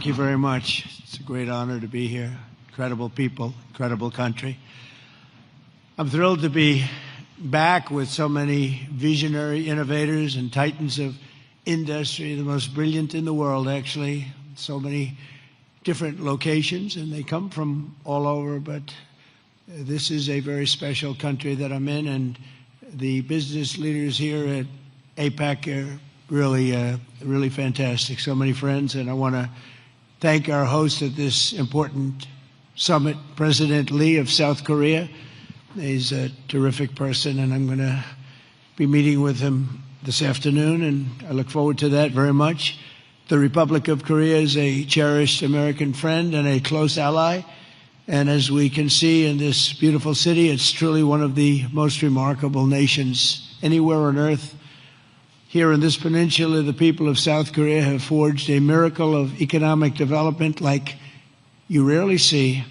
Thank you very much. It's a great honor to be here. Incredible people, incredible country. I'm thrilled to be back with so many visionary innovators and titans of industry, the most brilliant in the world, actually. So many different locations, and they come from all over, but this is a very special country that I'm in, and the business leaders here at APEC are really fantastic. So many friends, and I want to thank our host at this important summit, President Lee of South Korea. He's a terrific person, and I'm going to be meeting with him this afternoon, and I look forward to that very much. The Republic of Korea is a cherished American friend and a close ally, and as we can see in this beautiful city, it's truly one of the most remarkable nations anywhere on earth. Here in this peninsula, the people of South Korea have forged a miracle of economic development like you rarely see,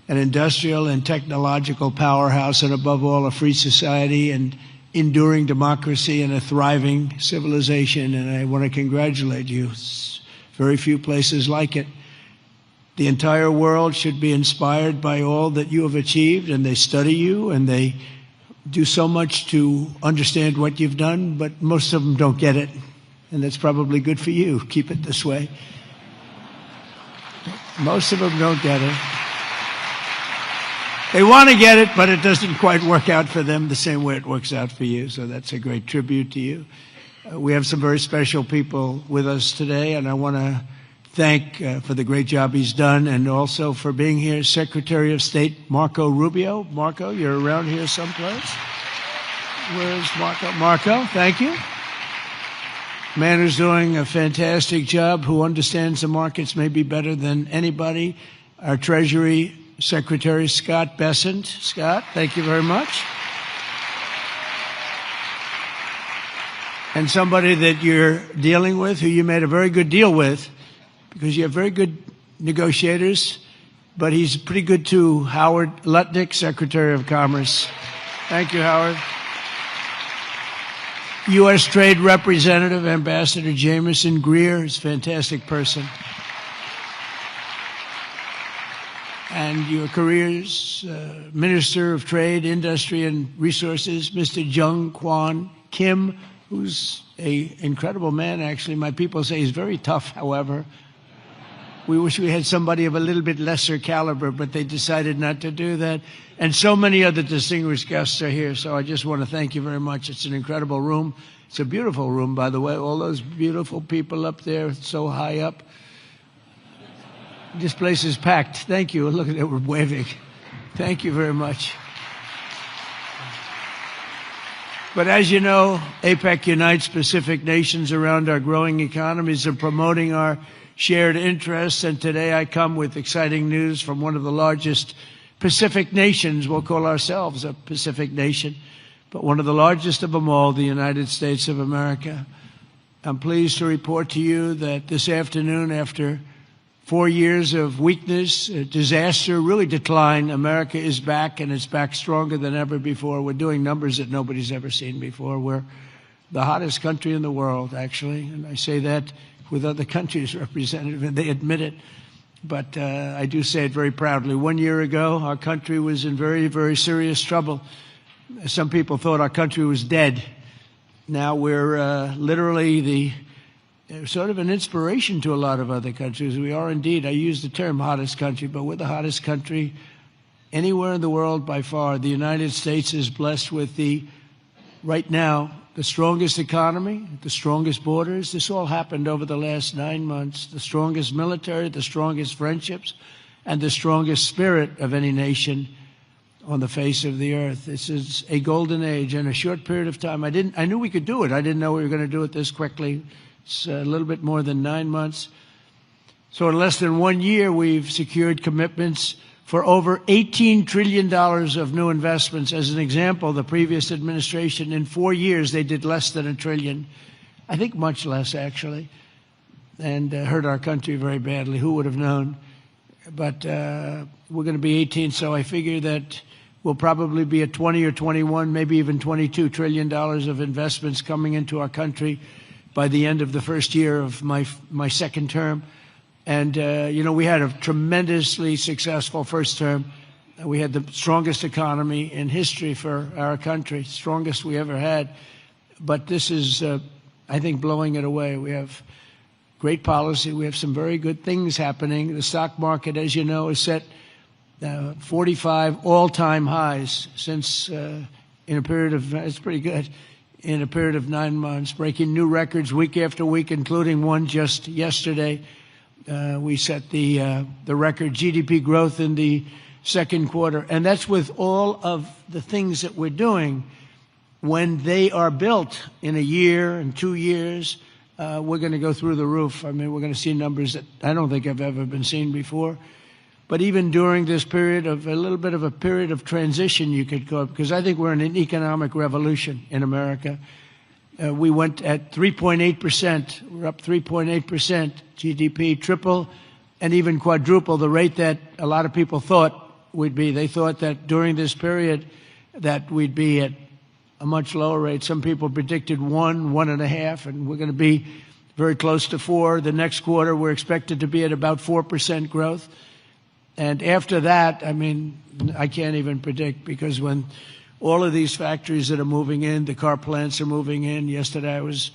an industrial and technological powerhouse, and above all, a free society and enduring democracy and a thriving civilization. And I want to congratulate you. There's very few places like it. The entire world should be inspired by all that you have achieved, and they study you, and they do so much to understand what you've done, but most of them don't get it, and that's probably good for you. Keep it this way. Most of them don't get it. They want to get it, but it doesn't quite work out for them the same way it works out for you, so that's a great tribute to you. We have some very special people with us today, and I want to thank for the great job he's done, and also for being here, Secretary of State Marco Rubio. Marco, you're around here someplace. Where's Marco? Marco, thank you. Man who's doing a fantastic job, who understands the markets maybe better than anybody. Our Treasury Secretary Scott Bessent. Scott, thank you very much. And somebody that you're dealing with, who you made a very good deal with, because you have very good negotiators, but he's pretty good too. Howard Lutnick, Secretary of Commerce. Thank you, Howard. U.S. Trade Representative, Ambassador Jameson Greer, is a fantastic person. And your career's Minister of Trade, Industry, and Resources, Mr. Jung Kwan Kim, who's an incredible man, actually. My people say he's very tough, however. We wish we had somebody of a little bit lesser caliber, but they decided not to do that. And so many other distinguished guests are here, so I just want to thank you very much. It's an incredible room. It's a beautiful room, by the way. All those beautiful people up there, so high up. This place is packed. Thank you. Look at it, we're waving. Thank you very much. But as you know, APEC unites Pacific nations around our growing economies and promoting our shared interests, and today I come with exciting news from one of the largest Pacific nations. We'll call ourselves a Pacific nation, but one of the largest of them all, the United States of America. I'm pleased to report to you that this afternoon, after 4 years of weakness, disaster, really decline, America is back, and it's back stronger than ever before. We're doing numbers that nobody's ever seen before. We're the hottest country in the world, actually, and I say that with other countries represented, and they admit it. But I do say it very proudly. 1 year ago, our country was in very, very serious trouble. Some people thought our country was dead. Now we're literally sort of an inspiration to a lot of other countries. We are indeed, I use the term hottest country, but we're the hottest country anywhere in the world by far. The United States is blessed with right now, the strongest economy, the strongest borders. This all happened over the last 9 months. The strongest military, the strongest friendships, and the strongest spirit of any nation on the face of the earth. This is a golden age in a short period of time. I knew we could do it. I didn't know we were going to do it this quickly. It's a little bit more than 9 months. So in less than 1 year, we've secured commitments for over $18 trillion of new investments. As an example, the previous administration, in 4 years, they did less than $1 trillion. I think much less, actually, and hurt our country very badly. Who would have known? But we're going to be 18, so I figure that we'll probably be at 20 or 21, maybe even $22 trillion of investments coming into our country by the end of the first year of my second term. And, we had a tremendously successful first term. We had the strongest economy in history for our country, strongest we ever had. But this is, I think, blowing it away. We have great policy. We have some very good things happening. The stock market, as you know, is set 45 all-time highs since in a period of, it's pretty good, in a period of 9 months, breaking new records week after week, including one just yesterday. We set the record GDP growth in the second quarter, and that's with all of the things that we're doing. When they are built in a year and 2 years, we're going to go through the roof. I mean, we're going to see numbers that I don't think have ever been seen before. But even during this period of a little bit of a period of transition, you could call it, because I think we're in an economic revolution in America. We went at 3.8%. We're up 3.8% GDP, triple and even quadruple the rate that a lot of people thought we'd be. They thought that during this period that we'd be at a much lower rate. Some people predicted 1.5, and we're going to be very close to 4. The next quarter, we're expected to be at about 4% growth. And after that, I mean, I can't even predict, because when all of these factories that are moving in, the car plants are moving in. Yesterday, I was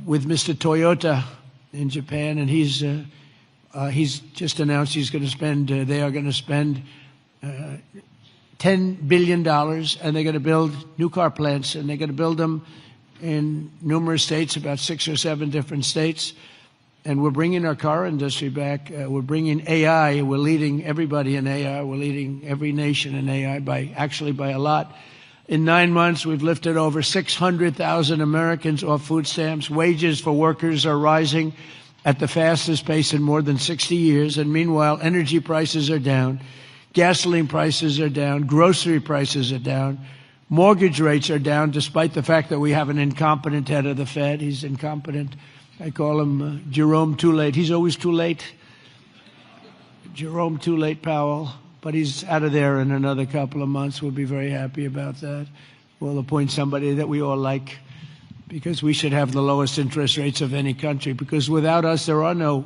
with Mr. Toyota in Japan, and he's just announced he's going to spend, they are going to spend $10 billion, and they're going to build new car plants, and they're going to build them in numerous states, about 6 or 7 different states. And we're bringing our car industry back. We're bringing AI. We're leading everybody in AI. We're leading every nation in AI by a lot. In 9 months, we've lifted over 600,000 Americans off food stamps. Wages for workers are rising at the fastest pace in more than 60 years. And meanwhile, energy prices are down. Gasoline prices are down. Grocery prices are down. Mortgage rates are down, despite the fact that we have an incompetent head of the Fed. He's incompetent. I call him Jerome Too Late. He's always too late. Jerome Too Late Powell. But he's out of there in another couple of months. We'll be very happy about that. We'll appoint somebody that we all like, because we should have the lowest interest rates of any country. Because without us, there are no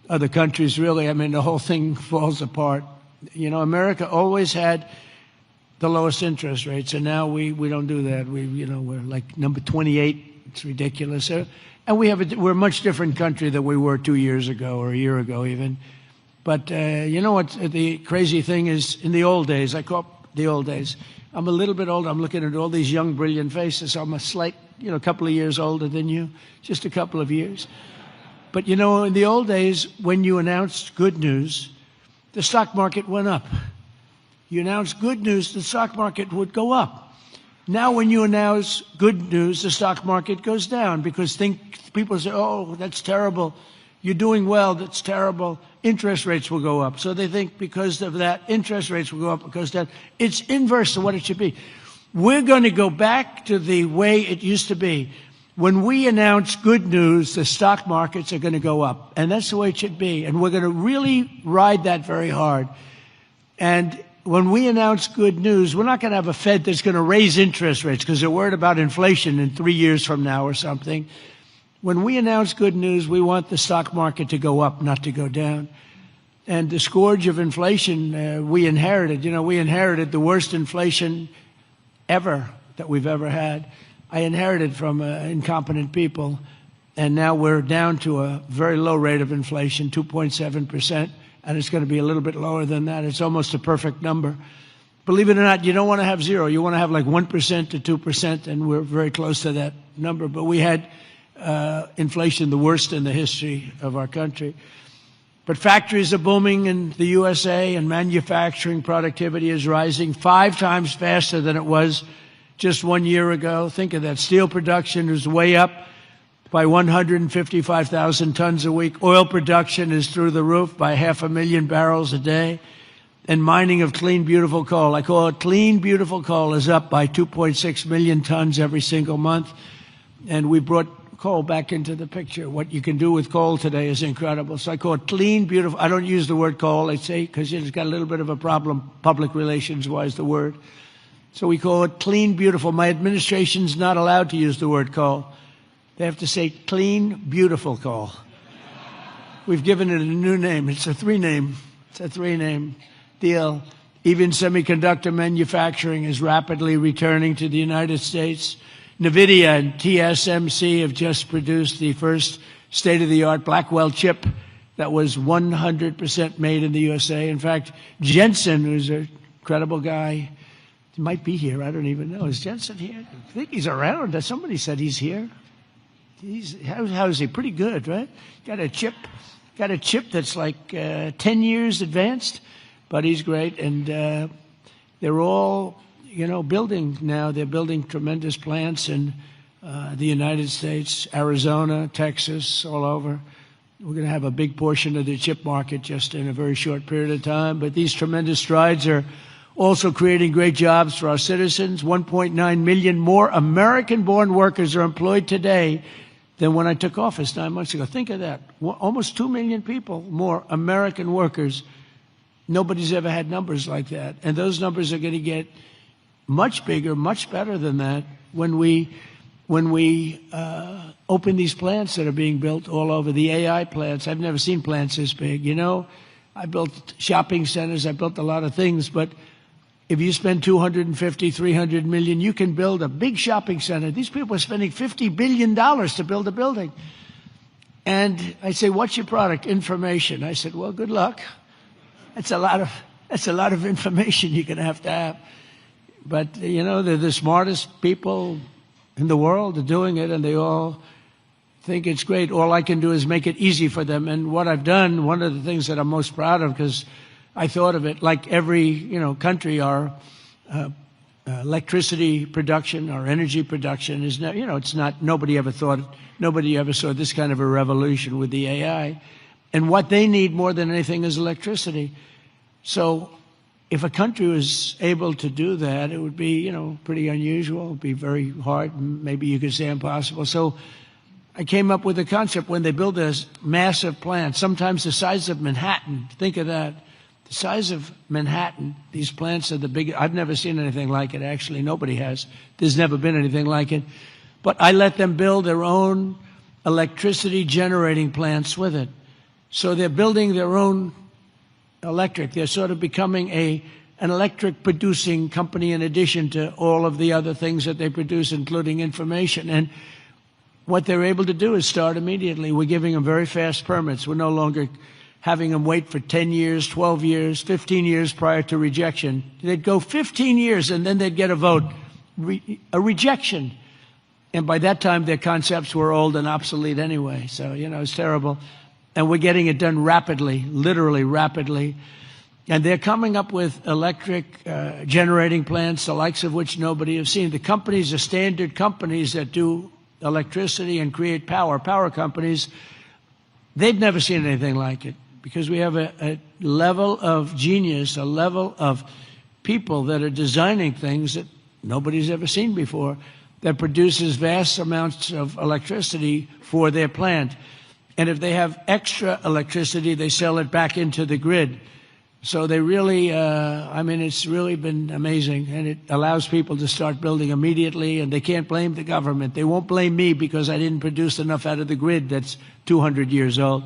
other countries, really. I mean, the whole thing falls apart. You know, America always had the lowest interest rates, and now we don't do that. We're like number 28. It's ridiculous. And we're a much different country than we were 2 years ago, or a year ago even. But you know what the crazy thing is? In the old days, I call it the old days. I'm a little bit older. I'm looking at all these young, brilliant faces. I'm a slight, a couple of years older than you, just a couple of years. But in the old days, when you announced good news, the stock market went up. You announced good news, the stock market would go up. Now when you announce good news, the stock market goes down, because people say, oh, that's terrible. You're doing well, that's terrible. Interest rates will go up. So they think because of that, interest rates will go up because that. It's inverse to what it should be. We're going to go back to the way it used to be. When we announce good news, the stock markets are going to go up. And that's the way it should be. And we're going to really ride that very hard. And when we announce good news, we're not going to have a Fed that's going to raise interest rates because they're worried about inflation in 3 years from now or something. When we announce good news, we want the stock market to go up, not to go down. And the scourge of inflation we inherited. We inherited the worst inflation ever that we've ever had. I inherited from incompetent people, and now we're down to a very low rate of inflation, 2.7%, and it's going to be a little bit lower than that. It's almost a perfect number. Believe it or not, you don't want to have zero. You want to have like 1% to 2%, and we're very close to that number. But we had inflation the worst in the history of our country. But factories are booming in the USA, and manufacturing productivity is rising 5 times faster than it was just 1 year ago. Think of that. Steel production is way up by 155,000 tons a week. Oil production is through the roof by 500,000 barrels a day. And mining of clean, beautiful coal, I call it clean, beautiful coal, is up by 2.6 million tons every single month. And we brought coal back into the picture. What you can do with coal today is incredible. So I call it clean, beautiful. I don't use the word coal, I say, because it's got a little bit of a problem, public relations-wise, the word. So we call it clean, beautiful. My administration's not allowed to use the word coal. They have to say clean, beautiful coal. We've given it a new name. It's a three-name deal. Even semiconductor manufacturing is rapidly returning to the United States. NVIDIA and TSMC have just produced the first state-of-the-art Blackwell chip that was 100% made in the USA. In fact, Jensen, who's a credible guy, he might be here. I don't even know. Is Jensen here? I think he's around. Somebody said he's here. How is he? Pretty good, right? Got a chip that's like 10 years advanced, but he's great. And they're all, building now. They're building tremendous plants in the United States, Arizona, Texas, all over. We're going to have a big portion of the chip market just in a very short period of time. But these tremendous strides are also creating great jobs for our citizens. 1.9 million more American-born workers are employed today than when I took office 9 months ago. Think of that. Almost 2 million people more American workers. Nobody's ever had numbers like that. And those numbers are going to get much bigger, much better than that when we open these plants that are being built all over, the AI plants. I've never seen plants this big. I built shopping centers. I built a lot of things, but if you spend $250, $300 million, you can build a big shopping center. These people are spending $50 billion to build a building. And I say, what's your product? Information. I said, well, good luck. That's a lot of information you're going to have. But, they're the smartest people in the world are doing it, and they all think it's great. All I can do is make it easy for them. And what I've done, one of the things that I'm most proud of, because I thought of it like every, country, our electricity production, our energy production is not, it's not, nobody ever saw this kind of a revolution with the AI. And what they need more than anything is electricity. So if a country was able to do that, it would be, pretty unusual. It would be very hard, maybe you could say impossible. So I came up with a concept when they build a massive plant, sometimes the size of Manhattan. Think of that. The size of Manhattan, these plants are the biggest. I've never seen anything like it, actually. Nobody has. There's never been anything like it. But I let them build their own electricity generating plants with it. So they're building their own electric. They're sort of becoming an electric producing company in addition to all of the other things that they produce, including information. And what they're able to do is start immediately. We're giving them very fast permits. We're no longer having them wait for 10 years, 12 years, 15 years prior to rejection. They'd go 15 years and then they'd get a vote, a rejection. And by that time, their concepts were old and obsolete anyway. So, it's terrible. And we're getting it done rapidly, literally rapidly. And they're coming up with electric generating plants, the likes of which nobody has seen. The companies are standard companies that do electricity and create power companies. They've never seen anything like it because we have a level of genius, a level of people that are designing things that nobody's ever seen before that produces vast amounts of electricity for their plant. And if they have extra electricity, they sell it back into the grid. So they really, it's really been amazing. And it allows people to start building immediately, and they can't blame the government. They won't blame me because I didn't produce enough out of the grid that's 200 years old.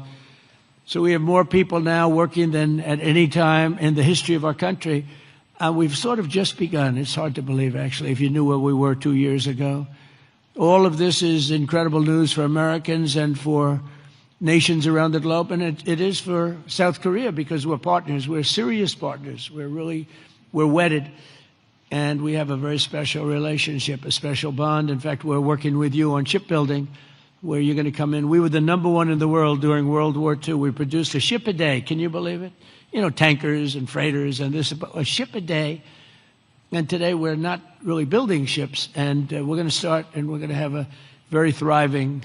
So we have more people now working than at any time in the history of our country. And we've sort of just begun. It's hard to believe, actually, if you knew where we were 2 years ago. All of this is incredible news for Americans and for nations around the globe, and it is for South Korea because we're partners. We're serious partners. We're wedded, and we have a very special relationship, a special bond. In fact, we're working with you on shipbuilding, where you're going to come in. We were the #1 in the world during World War II. We produced a ship a day. Can you believe it? Tankers and freighters and this, a ship a day. And today we're not really building ships, and we're going to start, and we're going to have a very thriving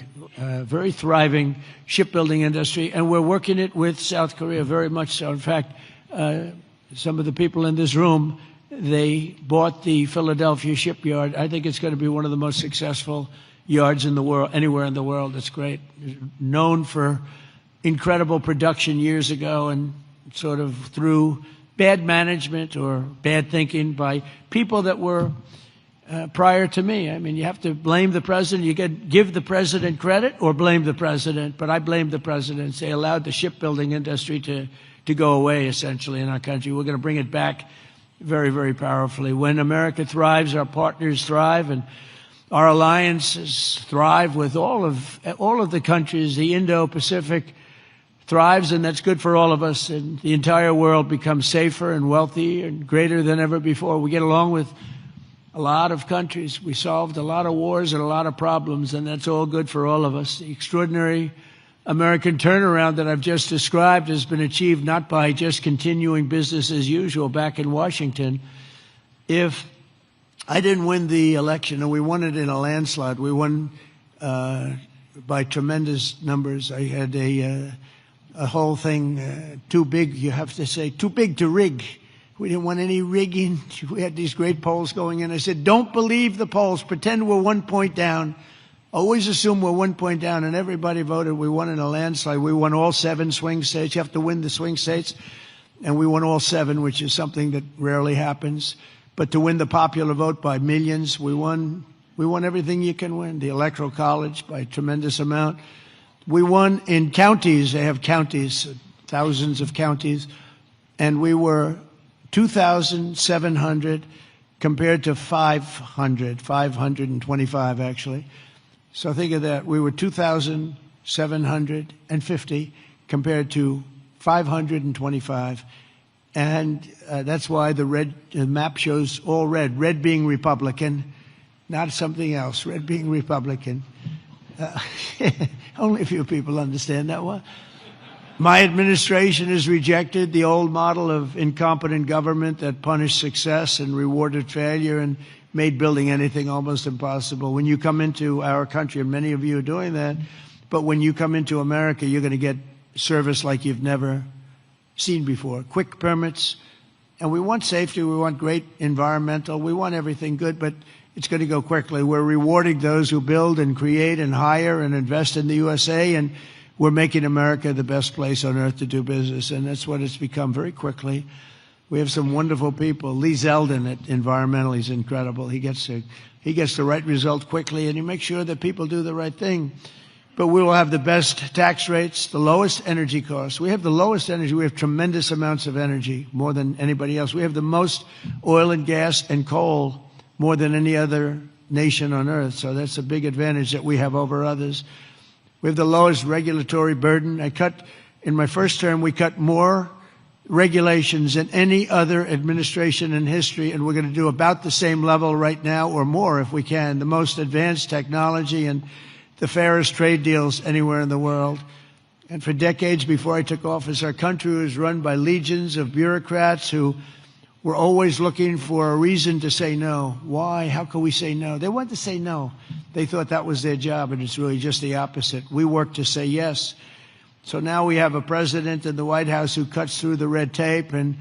shipbuilding industry, and we're working it with South Korea very much so. In fact, some of the people in this room, they bought the Philadelphia shipyard. I think it's going to be one of the most successful yards in the world, anywhere in the world. It's great. Known for incredible production years ago, and sort of through bad management or bad thinking by people that were prior to me. I mean, you have to blame the president. You can give the president credit or blame the president, but I blame the president. They allowed the shipbuilding industry to go away, essentially, in our country. We're going to bring it back very, very powerfully. When America thrives, our partners thrive, and our alliances thrive with all of the countries. The Indo-Pacific thrives, and that's good for all of us, and the entire world becomes safer and wealthy and greater than ever before. We get along with a lot of countries. We solved a lot of wars and a lot of problems, and that's all good for all of us. The extraordinary American turnaround that I've just described has been achieved not by just continuing business as usual back in Washington. If I didn't win the election, and we won it in a landslide, we won by tremendous numbers. I had a whole thing too big, you have to say, too big to rig. We didn't want any rigging. We had these great polls going in. I said, don't believe the polls. Pretend we're 1 point down. Always assume we're 1 point down. And everybody voted. We won in a landslide. We won all 7 swing states. You have to win the swing states. And we won all 7, which is something that rarely happens. But to win the popular vote by millions, we won everything you can win. The Electoral College by a tremendous amount. We won in counties. They have counties, thousands of counties. And we were 2,700 compared to 525 actually. So think of that. We were 2,750 compared to 525. And that's why the map shows all red. Red being Republican, not something else. Red being Republican. Only a few people understand that one. My administration has rejected the old model of incompetent government that punished success and rewarded failure and made building anything almost impossible. When you come into our country, and many of you are doing that, but when you come into America, you're going to get service like you've never seen before. Quick permits, and we want safety, we want great environmental, we want everything good, but it's going to go quickly. We're rewarding those who build and create and hire and invest in the USA, and we're making America the best place on earth to do business, and that's what it's become very quickly. We have some wonderful people. Lee Zeldin at Environmental, he's incredible. He gets the right result quickly, and he makes sure that people do the right thing. But we will have the best tax rates, the lowest energy costs. We have the lowest energy. We have tremendous amounts of energy, more than anybody else. We have the most oil and gas and coal, more than any other nation on earth. So that's a big advantage that we have over others. We have the lowest regulatory burden. In my first term, we cut more regulations than any other administration in history, and we're going to do about the same level right now or more if we can. The most advanced technology and the fairest trade deals anywhere in the world. And for decades before I took office, our country was run by legions of bureaucrats who were always looking for a reason to say no. Why? How can we say no? They wanted to say no. They thought that was their job, and it's really just the opposite. We work to say yes. So now we have a president in the White House who cuts through the red tape and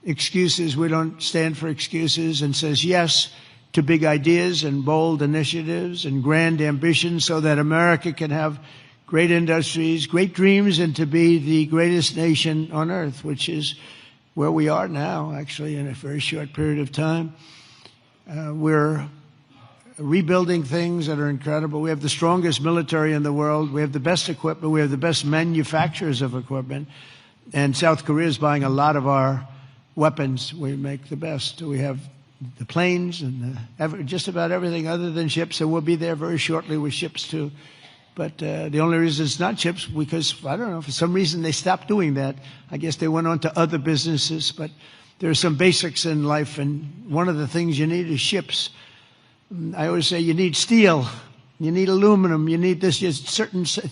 excuses. We don't stand for excuses, and says yes to big ideas and bold initiatives and grand ambitions so that America can have great industries, great dreams, and to be the greatest nation on earth, which is where we are now, actually, in a very short period of time. We're rebuilding things that are incredible. We have the strongest military in the world. We have the best equipment. We have the best manufacturers of equipment. And South Korea is buying a lot of our weapons. We make the best. We have the planes and just about everything other than ships, and we'll be there very shortly with ships too. But the only reason it's not ships, because, I don't know, for some reason they stopped doing that. I guess they went on to other businesses, but there are some basics in life, and one of the things you need is ships. I always say you need steel, you need aluminum, you need this.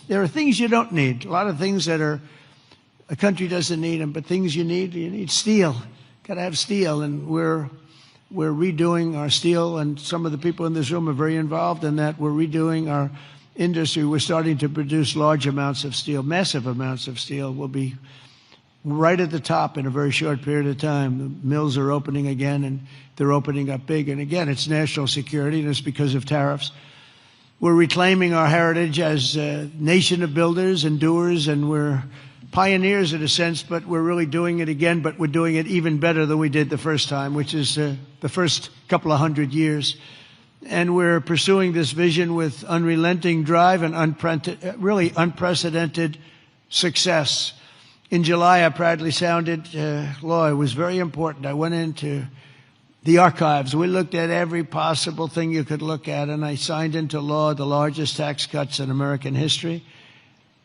There are things you don't need. A lot of things that a country doesn't need them, but things you need steel. Got to have steel, and we're redoing our steel, and some of the people in this room are very involved in that. We're redoing our industry. We're starting to produce large amounts of steel, massive amounts of steel. We'll be right at the top in a very short period of time. The mills are opening again, and they're opening up big. And again, it's national security, and it's because of tariffs. We're reclaiming our heritage as a nation of builders and doers, and we're pioneers in a sense, but we're really doing it again, but we're doing it even better than we did the first time, which is the first couple of 100 years. And we're pursuing this vision with unrelenting drive and really unprecedented success. In July, I proudly sounded law. It was very important. I went into the archives. We looked at every possible thing you could look at, and I signed into law the largest tax cuts in American history.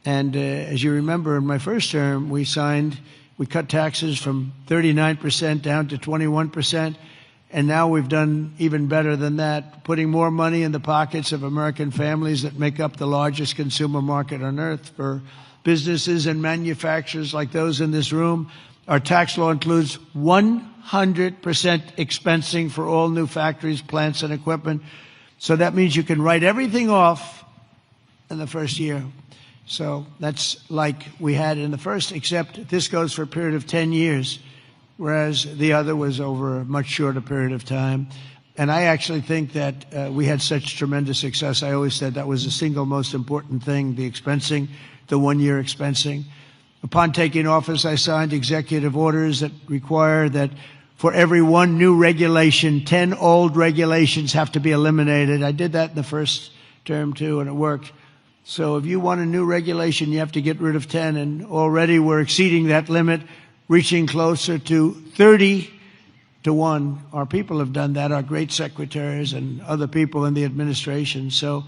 And as you remember, in my first term, we cut taxes from 39% down to 21%. And now we've done even better than that, putting more money in the pockets of American families that make up the largest consumer market on earth. For businesses and manufacturers like those in this room, our tax law includes 100% expensing for all new factories, plants, and equipment. So that means you can write everything off in the first year. So that's like we had in the first, except this goes for a period of 10 years. Whereas the other was over a much shorter period of time. And I actually think that we had such tremendous success. I always said that was the single most important thing, the expensing, the one-year expensing. Upon taking office, I signed executive orders that require that for every one new regulation, 10 old regulations have to be eliminated. I did that in the first term, too, and it worked. So if you want a new regulation, you have to get rid of 10, and already we're exceeding that limit, reaching closer to 30 to 1. Our people have done that, our great secretaries and other people in the administration. So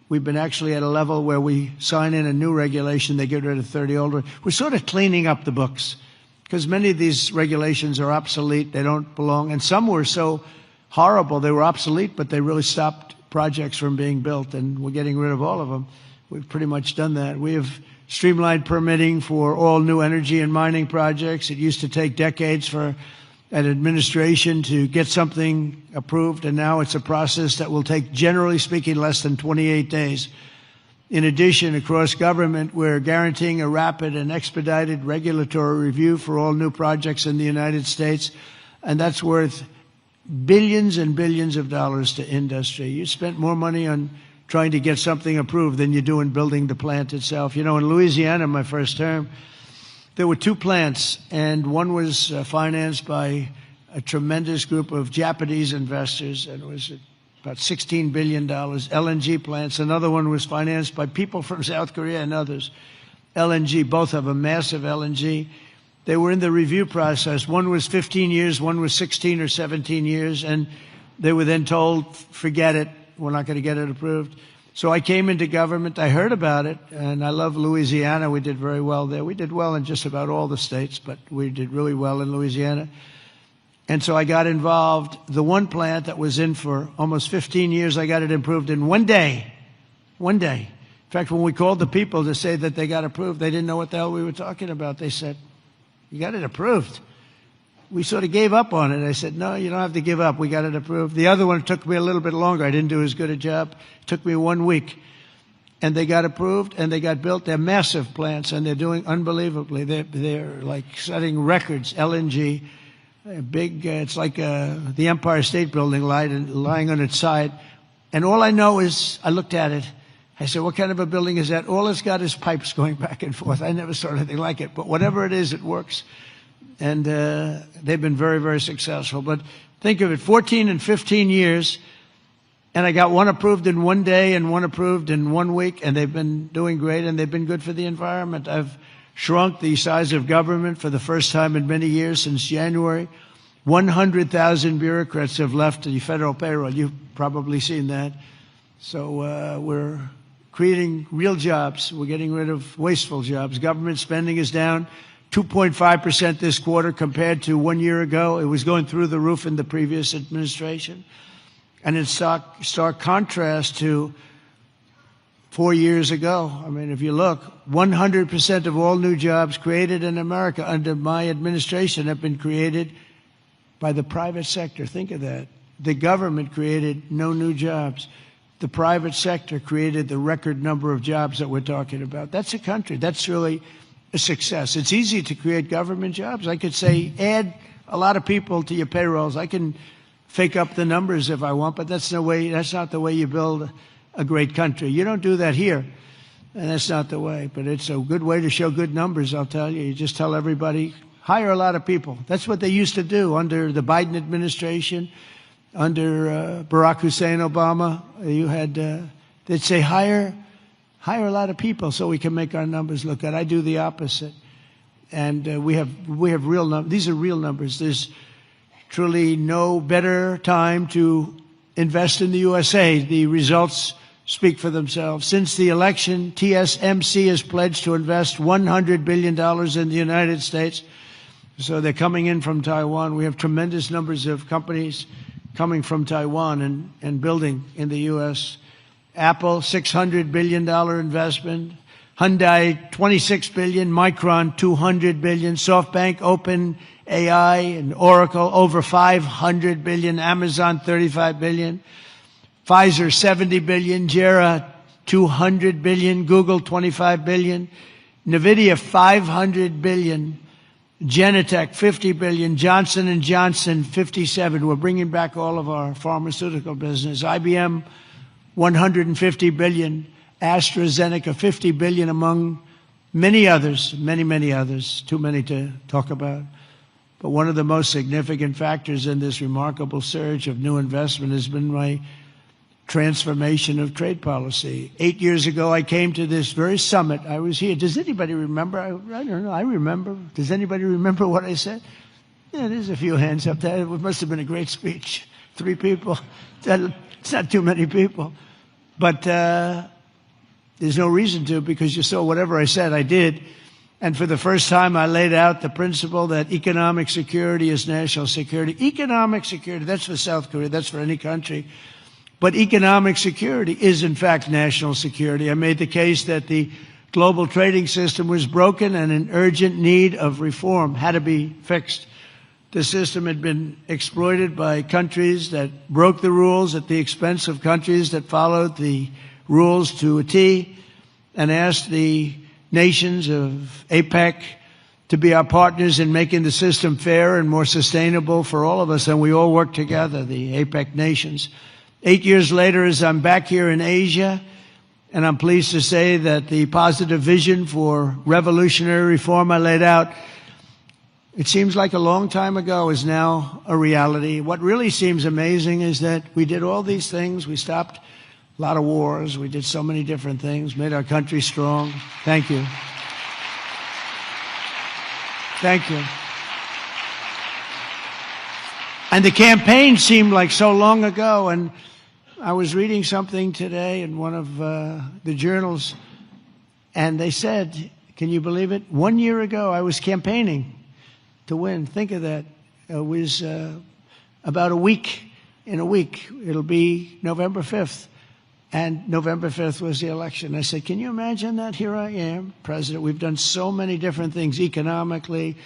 we've been actually at a level where we sign in a new regulation, they get rid of 30 older. We're sort of cleaning up the books because many of these regulations are obsolete, they don't belong. And some were so horrible, they were obsolete, but they really stopped projects from being built, and we're getting rid of all of them. We've pretty much done that. We have streamlined permitting for all new energy and mining projects. It used to take decades for an administration to get something approved, and now it's a process that will take, generally speaking, less than 28 days. In addition, across government, we're guaranteeing a rapid and expedited regulatory review for all new projects in the United States, and that's worth billions and billions of dollars to industry. You spent more money on trying to get something approved than you do in building the plant itself. You know, in Louisiana, my first term, there were 2 plants, and one was financed by a tremendous group of Japanese investors, and it was about $16 billion, LNG plants. Another one was financed by people from South Korea and others. LNG, both have a massive LNG. They were in the review process. One was 15 years, one was 16 or 17 years, and they were then told, forget it, we're not going to get it approved. So I came into government, I heard about it, and I love Louisiana. We did very well there. We did well in just about all the states, but we did really well in Louisiana. And so I got involved. The one plant that was in for almost 15 years, I got it approved in one day. One day. In fact, when we called the people to say that they got approved, they didn't know what the hell we were talking about. They said, you got it approved. We sort of gave up on it. I said, no, you don't have to give up. We got it approved. The other one took me a little bit longer. I didn't do as good a job. It took me 1 week. And they got approved, and they got built. They're massive plants, and they're doing unbelievably. They're like setting records, LNG, big, it's like the Empire State Building lying on its side. And all I know is, I looked at it. I said, what kind of a building is that? All it's got is pipes going back and forth. I never saw anything like it. But whatever it is, it works. And they've been very, very successful. But think of it, 14 and 15 years, and I got one approved in 1 day and one approved in 1 week, and they've been doing great, and they've been good for the environment. I've shrunk the size of government for the first time in many years since January. 100,000 bureaucrats have left the federal payroll. You've probably seen that. So we're creating real jobs. We're getting rid of wasteful jobs. Government spending is down 2.5% this quarter compared to 1 year ago. It was going through the roof in the previous administration. And in stark contrast to 4 years ago. I mean, if you look, 100% of all new jobs created in America under my administration have been created by the private sector. Think of that. The government created no new jobs. The private sector created the record number of jobs that we're talking about. That's a country. That's really a success. It's easy to create government jobs. I could say, add a lot of people to your payrolls. I can fake up the numbers if I want, but that's not the way you build a great country. You don't do that here, and that's not the way. But it's a good way to show good numbers, I'll tell you. You just tell everybody, hire a lot of people. That's what they used to do under the Biden administration. Under Barack Hussein Obama, you had, they'd say, hire a lot of people so we can make our numbers look good. I do the opposite. And we have real numbers. These are real numbers. There's truly no better time to invest in the USA. The results speak for themselves. Since the election, TSMC has pledged to invest $100 billion in the United States. So they're coming in from Taiwan. We have tremendous numbers of companies coming from Taiwan and building in the U.S. Apple, $600 billion investment. Hyundai, $26 billion. Micron, $200 billion. SoftBank, OpenAI, and Oracle, over $500 billion. Amazon, $35 billion. Pfizer, $70 billion. Jera, $200 billion. Google, $25 billion. NVIDIA, $500 billion. Genentech, $50 billion. Johnson & Johnson, $57. We're bringing back all of our pharmaceutical business. IBM, $150 billion. AstraZeneca, $50 billion, among many others, many others, too many to talk about. But one of the most significant factors in this remarkable surge of new investment has been my transformation of trade policy. 8 years ago, I came to this very summit. I was here. Does anybody remember? I don't know. I remember. Does anybody remember what I said? Yeah, there's a few hands up there. It must have been a great speech. 3 people. It's not too many people. But there's no reason to, because you saw whatever I said, I did. And for the first time, I laid out the principle that economic security is national security. Economic security, that's for South Korea, that's for any country. But economic security is, in fact, national security. I made the case that the global trading system was broken and in urgent need of reform, had to be fixed. The system had been exploited by countries that broke the rules at the expense of countries that followed the rules to a T, and asked the nations of APEC to be our partners in making the system fair and more sustainable for all of us, and we all work together, the APEC nations. 8 years later, as I'm back here in Asia, and I'm pleased to say that the positive vision for revolutionary reform I laid out, it seems like a long time ago, is now a reality. What really seems amazing is that we did all these things. We stopped a lot of wars. We did so many different things, made our country strong. Thank you. Thank you. And the campaign seemed like so long ago, and I was reading something today in one of the journals, and they said, can you believe it? 1 year ago, I was campaigning to win. Think of that. It was about a week. In a week, it'll be November 5th. And November 5th was the election. I said, can you imagine that? Here I am, president. We've done so many different things, economically,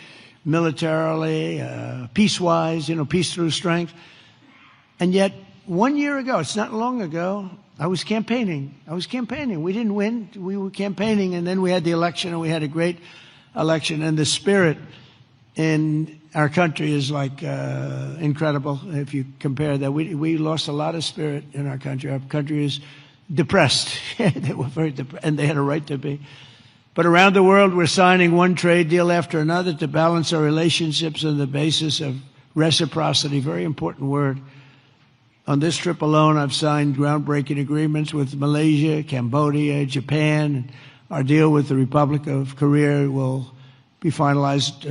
militarily, peace-wise, peace through strength. And yet, 1 year ago, it's not long ago, I was campaigning. We didn't win. We were campaigning, and then we had the election, and we had a great election. And the spirit in our country is like incredible if you compare that. We lost a lot of spirit in our country. Our country is depressed. They were very depressed, and they had a right to be. But around the world, we're signing one trade deal after another to balance our relationships on the basis of reciprocity. Very important word. On this trip alone, I've signed groundbreaking agreements with Malaysia, Cambodia, Japan. Our deal with the Republic of Korea will be finalized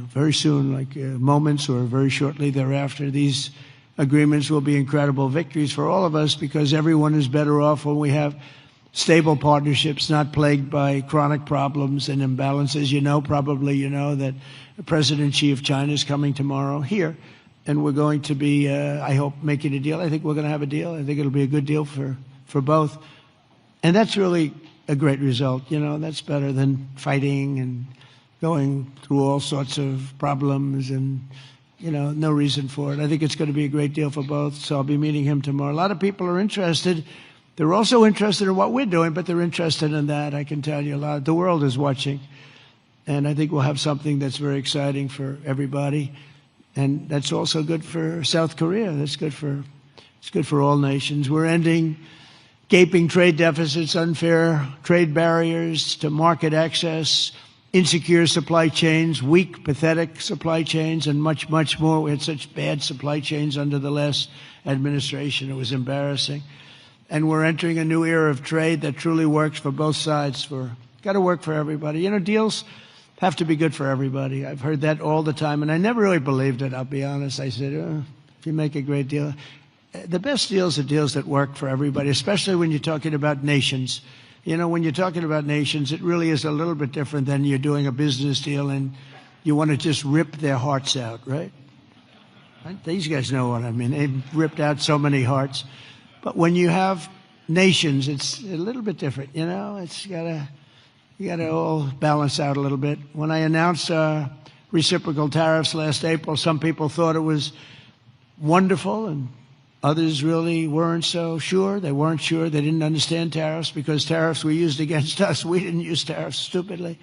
very soon, like moments or very shortly thereafter. These agreements will be incredible victories for all of us, because everyone is better off when we have stable partnerships, not plagued by chronic problems and imbalances. Probably you know that President Xi of China is coming tomorrow here, and we're going to be, I hope, making a deal. I think we're going to have a deal. I think it'll be a good deal for both. And that's really a great result. That's better than fighting and going through all sorts of problems and, no reason for it. I think it's going to be a great deal for both, so I'll be meeting him tomorrow. A lot of people are interested. They're also interested in what we're doing, but they're interested in that, I can tell you a lot. The world is watching, and I think we'll have something that's very exciting for everybody, and that's also good for South Korea. It's good for all nations. We're ending gaping trade deficits, unfair trade barriers to market access, insecure supply chains, weak, pathetic supply chains, and much, much more. We had such bad supply chains under the last administration. It was embarrassing. And we're entering a new era of trade that truly works for both sides. Got to work for everybody. You know, deals have to be good for everybody. I've heard that all the time, and I never really believed it, I'll be honest. I said, if you make a great deal. The best deals are deals that work for everybody, especially when you're talking about nations. You know, when you're talking about nations, it really is a little bit different than you're doing a business deal and you want to just rip their hearts out, right? These guys know what I mean. They've ripped out so many hearts. But when you have nations, it's a little bit different, you know? You gotta all balance out a little bit. When I announced reciprocal tariffs last April, some people thought it was wonderful and others really weren't so sure. They weren't sure. They didn't understand tariffs because tariffs were used against us. We didn't use tariffs stupidly.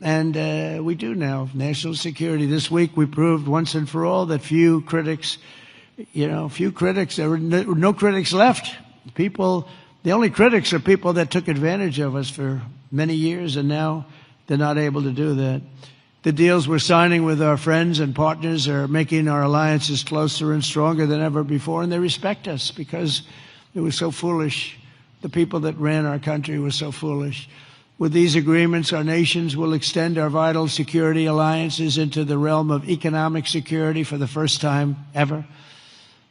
And we do now. National security. This week we proved once and for all that there were no critics left. The only critics are people that took advantage of us for many years, and now they're not able to do that. The deals we're signing with our friends and partners are making our alliances closer and stronger than ever before, and they respect us because it was so foolish. The people that ran our country were so foolish. With these agreements, our nations will extend our vital security alliances into the realm of economic security for the first time ever.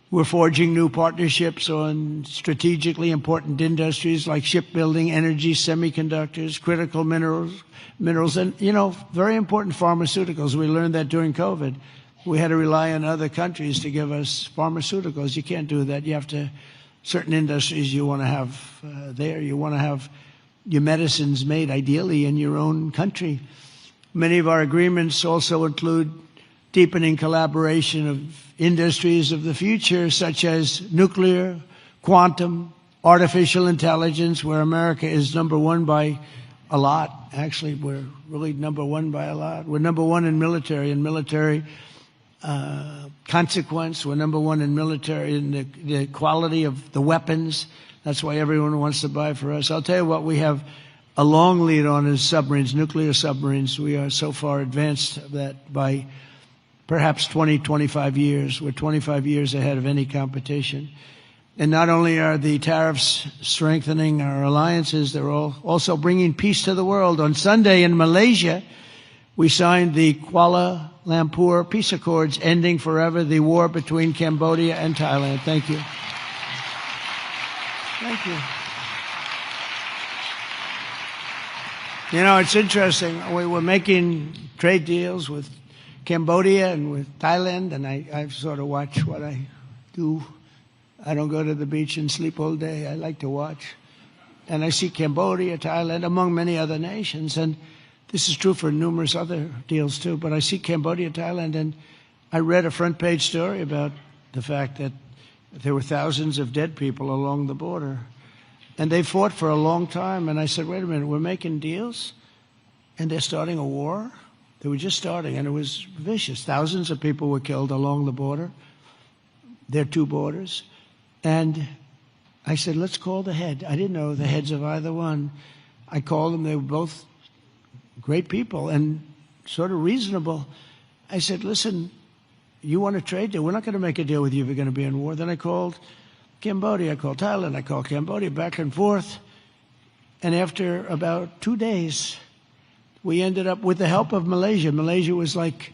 We're forging new partnerships on strategically important industries like shipbuilding, energy, semiconductors, critical minerals, and, very important pharmaceuticals. We learned that during COVID. We had to rely on other countries to give us pharmaceuticals. You can't do that. You have to, certain industries you want to have there. You want to have your medicines made ideally in your own country. Many of our agreements also include deepening collaboration of industries of the future, such as nuclear, quantum, artificial intelligence, where America is number one by a lot. Actually, we're really number one by a lot. We're number one in military consequence. We're number one in military, in the quality of the weapons. That's why everyone wants to buy for us. I'll tell you what we have a long lead on is submarines, nuclear submarines. We are so far advanced that by perhaps 20, 25 years. We're 25 years ahead of any competition. And not only are the tariffs strengthening our alliances, they're also bringing peace to the world. On Sunday in Malaysia, we signed the Kuala Lumpur Peace Accords, ending forever the war between Cambodia and Thailand. Thank you. Thank you. You know, it's interesting. We were making trade deals with Cambodia and with Thailand, and I sort of watch what I do. I don't go to the beach and sleep all day. I like to watch. And I see Cambodia, Thailand, among many other nations. And this is true for numerous other deals too. But I see Cambodia, Thailand, and I read a front page story about the fact that there were thousands of dead people along the border. And they fought for a long time. And I said, wait a minute, we're making deals? And they're starting a war? They were just starting, and it was vicious. Thousands of people were killed along the border. There are two borders. And I said, let's call the head. I didn't know the heads of either one. I called them. They were both great people and sort of reasonable. I said, listen, you want a trade deal? We're not going to make a deal with you if you're going to be in war. Then I called Cambodia. I called Thailand. I called Cambodia, back and forth. And after about 2 days, we ended up with the help of Malaysia. Malaysia was like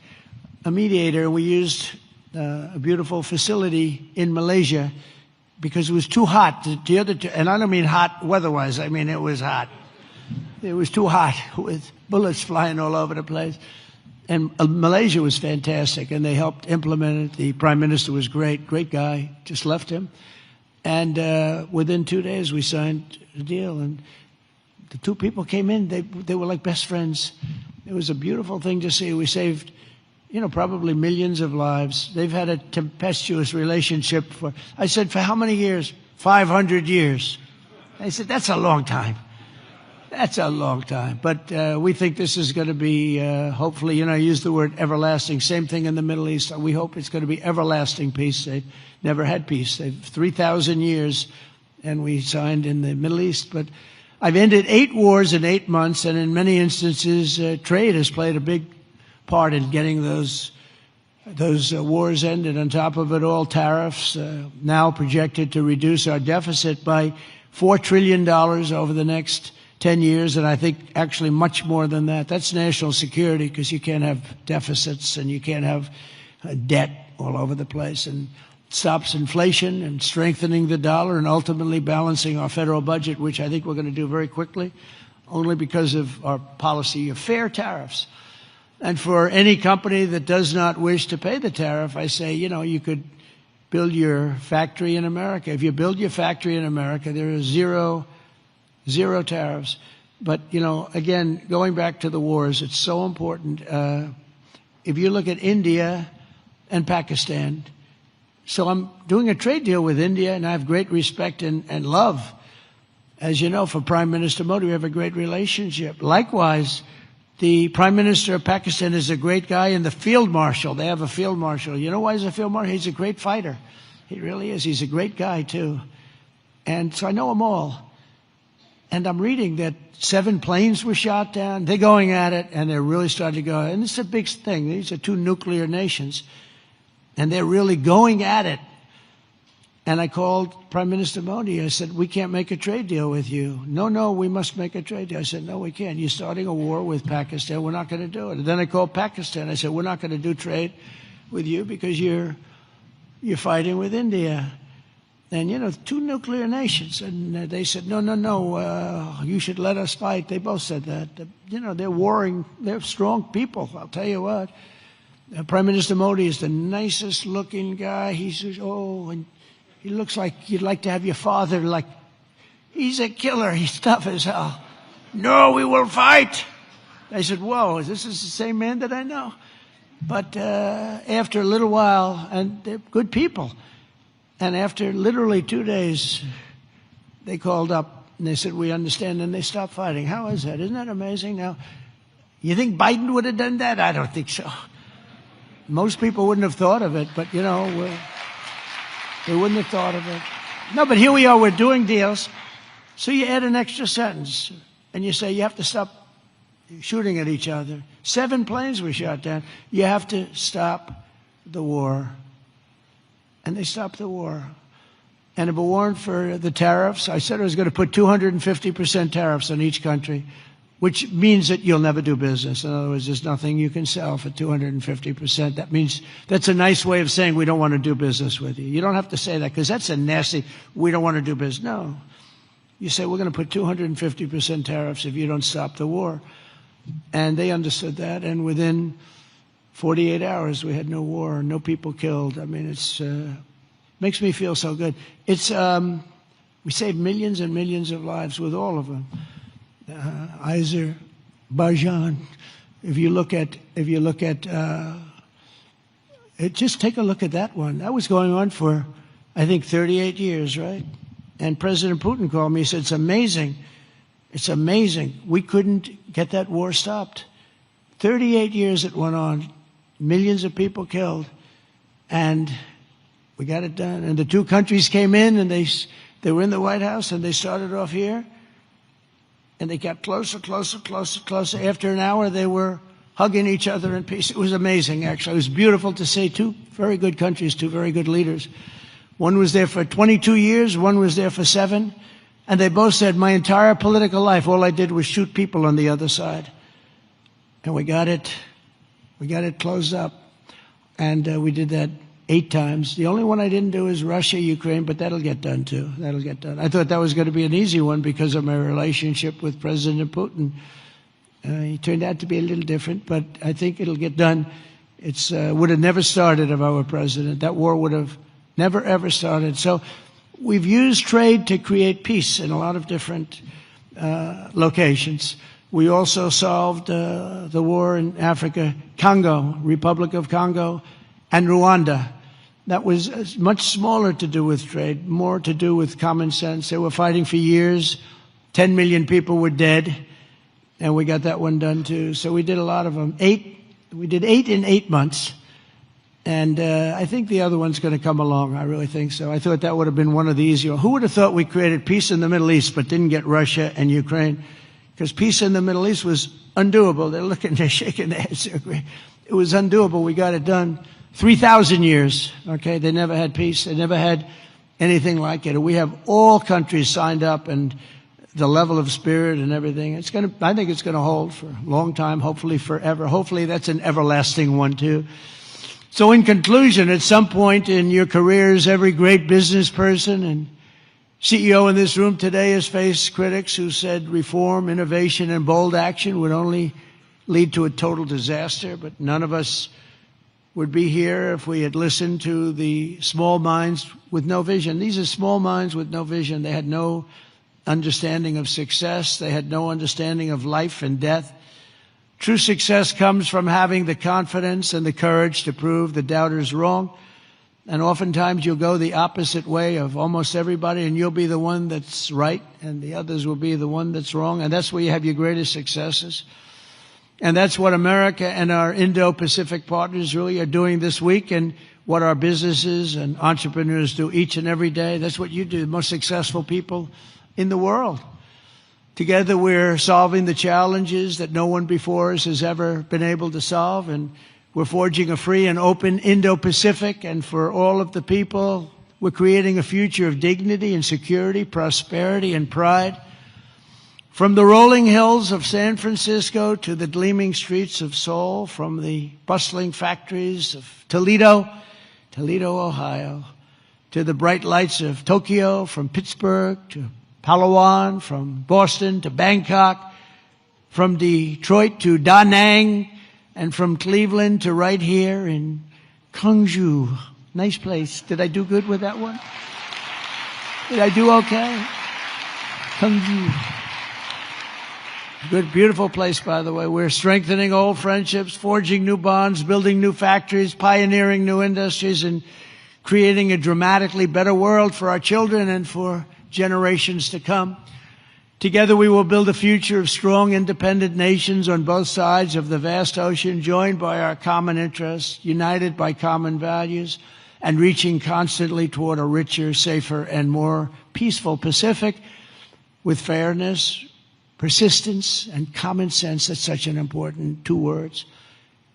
a mediator. We used a beautiful facility in Malaysia because it was too hot. The other two, and I don't mean hot weather-wise. I mean it was hot. It was too hot with bullets flying all over the place. And Malaysia was fantastic, and they helped implement it. The prime minister was great guy. Just left him. And within 2 days, we signed a deal. And the two people came in. They were like best friends. It was a beautiful thing to see. We saved, probably millions of lives. They've had a tempestuous relationship I said, for how many years? 500 years. They said, that's a long time. That's a long time. But we think this is going to be, hopefully, I use the word everlasting. Same thing in the Middle East. We hope it's going to be everlasting peace. They've never had peace. They've 3,000 years, and we signed in the Middle East. But I've ended 8 wars in 8 months, and in many instances, trade has played a big part in getting those wars ended. On top of it all, tariffs now projected to reduce our deficit by $4 trillion over the next 10 years, and I think actually much more than that. That's national security, because you can't have deficits and you can't have debt all over the place. And it stops inflation and strengthening the dollar and ultimately balancing our federal budget, which I think we're going to do very quickly, only because of our policy of fair tariffs. And for any company that does not wish to pay the tariff, I say, you could build your factory in America. If you build your factory in America, there are zero tariffs. But, again, going back to the wars, it's so important. If you look at India and Pakistan, so I'm doing a trade deal with India, and I have great respect and love. As you know, for Prime Minister Modi, we have a great relationship. Likewise, the Prime Minister of Pakistan is a great guy, and the Field Marshal, they have a Field Marshal. You know why he's a Field Marshal? He's a great fighter. He really is. He's a great guy, too. And so I know them all. And I'm reading that 7 planes were shot down. They're going at it, and they're really starting to go. And it's a big thing. These are 2 nuclear nations, and they're really going at it. And I called Prime Minister Modi. I said, we can't make a trade deal with you. No, we must make a trade deal. I said, no, we can't. You're starting a war with Pakistan. We're not going to do it. And then I called Pakistan. I said, we're not going to do trade with you because you're fighting with India. And, 2 nuclear nations. And they said, no, you should let us fight. They both said that. They're warring. They're strong people, I'll tell you what. Prime Minister Modi is the nicest looking guy. He says, and he looks like you'd like to have your father, like, he's a killer. He's tough as hell. No, we will fight. I said, whoa, this is the same man that I know. But after a little while, and they're good people, and after literally 2 days, they called up and they said, we understand, and they stopped fighting. How is that? Isn't that amazing? Now, you think Biden would have done that? I don't think so. Most people wouldn't have thought of it, but, they wouldn't have thought of it. No, but here we are, we're doing deals. So you add an extra sentence, and you say you have to stop shooting at each other. 7 planes were shot down. You have to stop the war. And they stopped the war. And if it weren't for the tariffs, I said I was going to put 250% tariffs on each country, which means that you'll never do business. In other words, there's nothing you can sell for 250%. That means that's a nice way of saying we don't want to do business with you. You don't have to say that, because that's a nasty, we don't want to do business. No. You say we're going to put 250% tariffs if you don't stop the war. And they understood that, and within 48 hours we had no war, no people killed. I mean, it's makes me feel so good. It's we saved millions and millions of lives with all of them. Azerbaijan. If you look at, just take a look at that one. That was going on for, I think, 38 years, right? And President Putin called me. He said, "It's amazing. It's amazing. We couldn't get that war stopped. 38 years it went on, millions of people killed, and we got it done." And the 2 countries came in, and they were in the White House, and they started off here. And they got closer, closer, closer, closer. After an hour, they were hugging each other in peace. It was amazing, actually. It was beautiful to see 2 very good countries, 2 very good leaders. One was there for 22 years, one was there for 7. And they both said, my entire political life, all I did was shoot people on the other side. And we got it closed up. And we did that 8 times. The only one I didn't do is Russia, Ukraine, but that'll get done too. That'll get done. I thought that was going to be an easy one because of my relationship with President Putin. He turned out to be a little different, but I think it'll get done. It's would have never started if I were president. That war would have never, ever started. So we've used trade to create peace in a lot of different locations. We also solved the war in Africa, Congo, Republic of Congo, and Rwanda. That was much smaller to do with trade, more to do with common sense. They were fighting for years. 10 million people were dead, and we got that one done too. So we did a lot of them. We did 8 in 8 months, And I think the other one's going to come along. I really think so. I thought that would have been one of the easier. Who would have thought we created peace in the Middle East but didn't get Russia and Ukraine? Because peace in the Middle East was undoable. They're shaking their heads. It was undoable. We got it done. 3,000 years, okay? They never had peace. They never had anything like it. We have all countries signed up, and the level of spirit and everything, I think it's going to hold for a long time, hopefully forever. Hopefully that's an everlasting one too. So in conclusion, at some point in your careers, every great business person and CEO in this room today has faced critics who said reform, innovation, and bold action would only lead to a total disaster, but none of us would be here if we had listened to the small minds with no vision. These are small minds with no vision. They had no understanding of success. They had no understanding of life and death. True success comes from having the confidence and the courage to prove the doubters wrong. And oftentimes you'll go the opposite way of almost everybody, and you'll be the one that's right, and the others will be the one that's wrong. And that's where you have your greatest successes. And that's what America and our Indo-Pacific partners really are doing this week, and what our businesses and entrepreneurs do each and every day. That's what you do, the most successful people in the world. Together we're solving the challenges that no one before us has ever been able to solve, and we're forging a free and open Indo-Pacific, and for all of the people, we're creating a future of dignity and security, prosperity and pride. From the rolling hills of San Francisco to the gleaming streets of Seoul, from the bustling factories of Toledo, Ohio, to the bright lights of Tokyo, from Pittsburgh to Palawan, from Boston to Bangkok, from Detroit to Da Nang, and from Cleveland to right here in Gwangju. Nice place. Did I do good with that one? Did I do okay? Gwangju. Good, beautiful place, by the way. We're strengthening old friendships, forging new bonds, building new factories, pioneering new industries, and creating a dramatically better world for our children and for generations to come. Together we will build a future of strong, independent nations on both sides of the vast ocean, joined by our common interests, united by common values, and reaching constantly toward a richer, safer, and more peaceful Pacific with fairness, persistence, and common sense. That's such an important two words.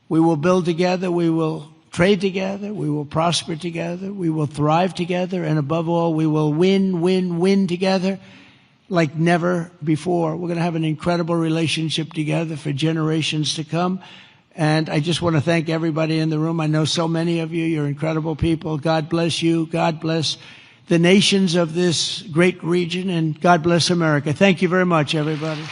We will build together, we will trade together, we will prosper together, we will thrive together, and above all, we will win together like never before. We're going to have an incredible relationship together for generations to come. And I just want to thank everybody in the room. I know so many of you. You're incredible people. God bless you. God bless the nations of this great region, and God bless America. Thank you very much, everybody.